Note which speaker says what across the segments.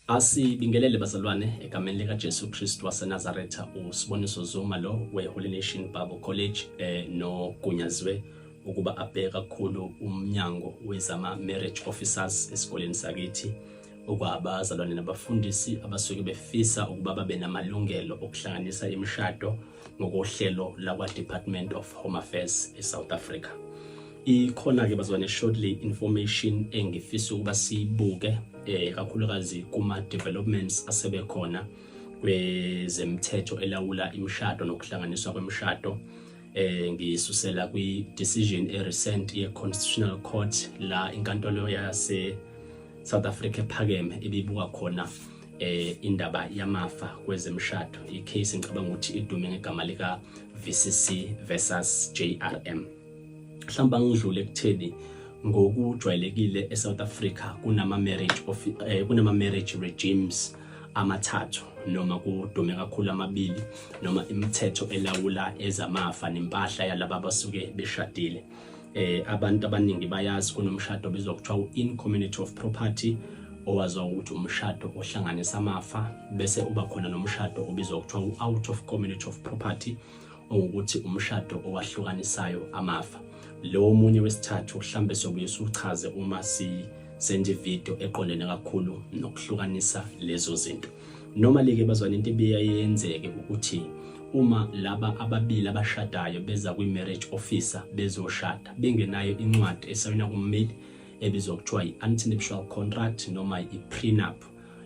Speaker 1: Asibingelele bazalwane egameni lika Jesu Kristu waseNazaretha. Usiboniso Zuma lo weHoly Nation Bible College nogunyaziwe ukuba abheka kakhulu umnyango wezama marriage officers esikoleni sakithi, okwabazalwane nabafundisi abasuke befisa ukuba babe namalungelo okuhlanganisa imishado ngokohlelo lakwa Department of Home Affairs eSouth Africa. Ikhona ke bazalwane shortly information engifisa ukuba sibuke kakhulukazi kuma developments asebekhona kwezemthetho elawula imishado nokuhlanganiswa kwemishado. Ngisusela kwi decision recent ye Constitutional Court la inkantolo yase South Africa ephakeme ibibuka khona indaba yamafa kwezemshado, icase ngicabanga ukuthi idume ngegama lika VCC versus JRM. Mhlawumbe ngidlule ekutheni ngokujwayelekile eSouth Africa kunama marriage regimes amathathu noma kudume kakhulu amabili noma imithetho elawula ezamafa nempahla yalabo abasuke beshadile. Abantu abaningi bayazi kunomshado obizwa kuthiwa in community of property, owaziwa ukuthi umshado ohlanganisa amafa, bese uba khona nomshado obizwa kuthiwa out of community of property, ukuthi umshado owahlukanisayo amafa. Lo omunye wesithathu mhlambe sobuye sichaze uma senze video eqondene kakhulu nokuhlukanisa lezo zinto. Normally ke bazwana into ebiyayenzeke ukuthi uma laba ababili abashadayo beza kwi marriage officer bezoshada bengenayo incwadi esayina kummeli ebizwa kuthiwa i-antenuptial contract noma i-prenup,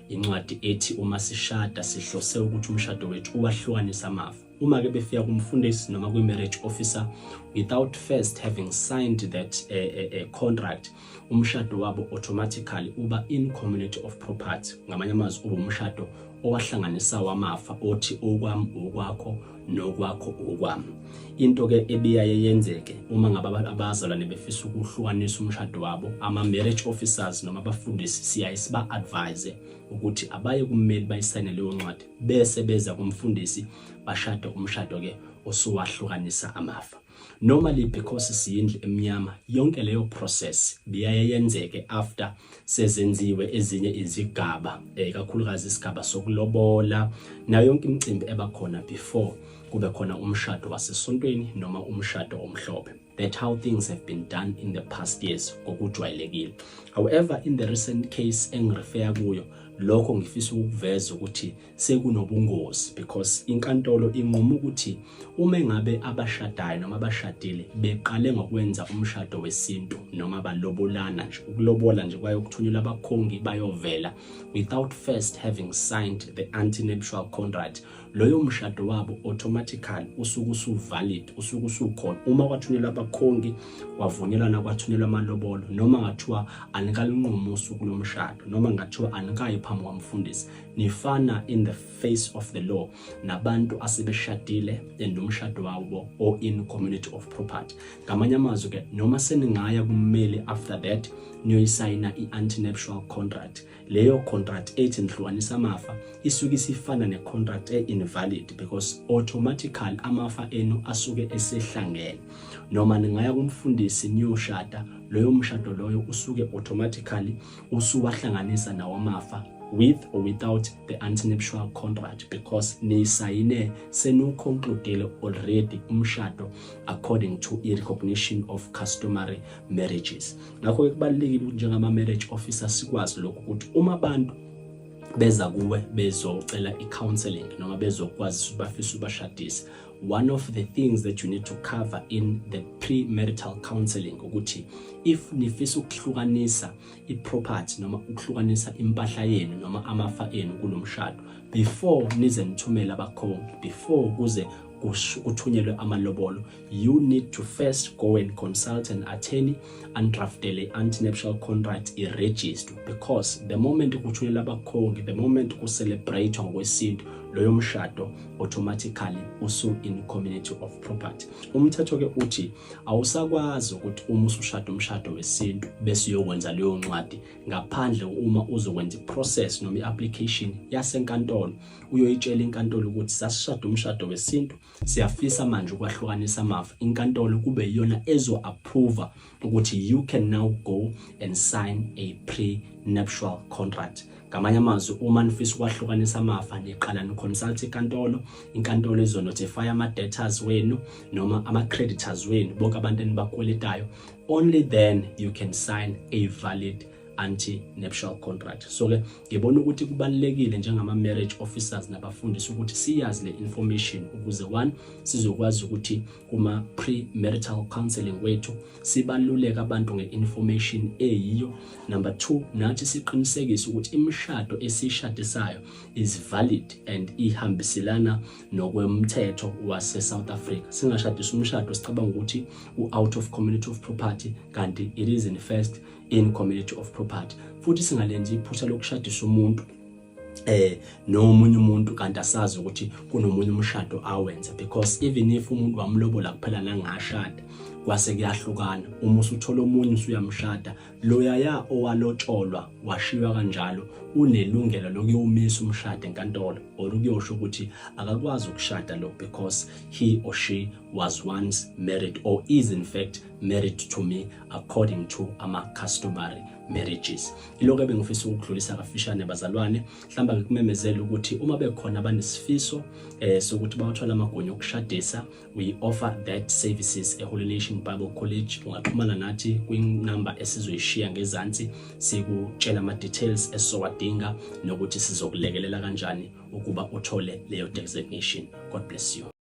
Speaker 1: incwadi ethi uma sishada sihlose ukuthi umshado wethu uwahlukanisa amafa. Uma ke befika kumfundisi noma kwi marriage officer without first having signed that contract, umshado wabo automatically uba in community of property, ngamanye amazwi uba umshado owahlanganisa wamafa othi okwami okwakho nokwakho okwami. Into ke ebiyaye yenzeke uma ngaba abazalwane befisa ukuhlukanisa umshado wabo, ama marriage officers noma abafundisi siyaye siba advise ukuthi abaye kummeli bayisayine leyo ncwadi bese beza kumfundisi bashada umshado ke osuwahlukanisa amafa. Normally because siyindlu emnyama yonke leyo process biyaye yenzeke after sezenziwe ezinye izigaba, kakhulukazi isigaba sokulobola na yonke imicimbi ebakhona before kube khona umshado wasesontweni noma umshado omhlophe. That's how things have been done in the past years ngokujwayelekile. However, in the recent case engirefer kuyo, lokho ngifisa ukuveza ukuthi sekunobungozi because inkantolo inqoma ukuthi uma ngabe abashadayo noma abashadile beqale ngokwenza umshado wesintu noma balobolana nje, ukulobola nje kwayokuthunyelwa abakhongi bayovela without first having signed the antenuptial contract, loyo mshado wabo automatically usuku usuvalid, usuku usukhona. Uma kwathunyelwa abakhongi wavunyelana kwathunyelwa amalobolo noma ngathiwa anikalunqumo usuku lomshado noma ngathiwa anikayi phambi kwamfundisi, nifana in the face of the law nabantu asebeshadile nomshado wabo or in community of property. Ngamanye amazwi ke noma seningaya kummeli after that niyoyisayina i-antenuptial contract, leyo contract ethi nihlukanisa amafa isuke isifana ne-contract invalid because automatically amafa enu asuke esehlangene. Noma ningaya kumfundisi niyoshada, loyo mshado loyo usuke automatically usuwahlanganisa nawo amafa with or without the antenuptial contract because nisayine senuconcludile already umshado according to i-recognition of customary marriages. Ngakho kubalulekile ukuthi njengama marriage officer sikwazi lokho ukuthi uma abantu beza kuwe bezocela i-counseling noma bezokwazi ukuthi bafisa ubashadise, one of the things that you need to cover in the premarital counseling ukuthi if nifisa ukuhlukanisa i-property noma ukuhlukanisa impahla yenu noma amafa enu kulomshado, before nize nithumela abakhongi, before kuze kuthunyelwe amalobolo, you need to first go and consult an attorney and draft the antenuptial contract i-register because the moment kuthunyelwa abakhongi, the moment ku-celebrate ngokwesintu, loyo mshado automatically usu in community of property. Umthetho ke uthi awusakwazi ukuthi uma usushada umshado wesintu bese uyokwenza leyo ncwadi ngaphandle uma uzokwenza iprocess noma iapplication yasenkantolo, uyoyitshela inkantolo ukuthi sasishada umshado wesintu, siyafisa manje ukwahlukanisa amafa. Inkantolo kube yiyona ezo approve ukuthi you can now go and sign a prenuptial contract. Ngamanye amazwi uma nifisa ukwahlukanisa amafa niqala niconsult inkantolo izonotify ama-debtors wenu noma ama-creditors wenu bonke abantu enibakweletayo. Only then you can sign a valid anti-nuptial contract. So ke ngibona ukuthi kubalekile njengama marriage officers nabafundisi ukuthi siyazi le information ukuze one sizokwazi ukuthi kuma premarital counseling wethu sibaluleka abantu ngeinformation eyiyo. Number 2, nathi siqinisekise ukuthi imishado esishadisayo is valid and ihambiselana nokwemthetho wase South Africa. Singashadisa umshado sicabanga ukuthi out of community of property kanti it is in first in community of property. Futhi singalenzi iphutha lokushadisa umuntu nomunye umuntu kanti asazi ukuthi kunomunye umshado awenza, because even if umuntu wamlobola kuphela nangashada kwase kuyahlukana, uma usuthola omunye usuyamshada loyaya owalotsholwa washiwa kanjalo unelungelo lokuyomisa umshado enkantolo or ukuyosho ukuthi akakwazi ukushada lo because he or she was once married or is in fact married to me according to ama customary marriages. Iloko ebengifisa ukudlulisa kafishane bazalwane, mhlamba ngikumemezela ukuthi uma bekhona abanesifiso sokuthi bawathola amagunya okushadisa, we offer that services eHoly Nation Bible College. Ungaxhumana nathi kwinumber esizoyishiya ngezansi sikutshela ama details esizowadinga nokuthi sizokulekelela kanjani ukuba uthole leyo designation. God bless you.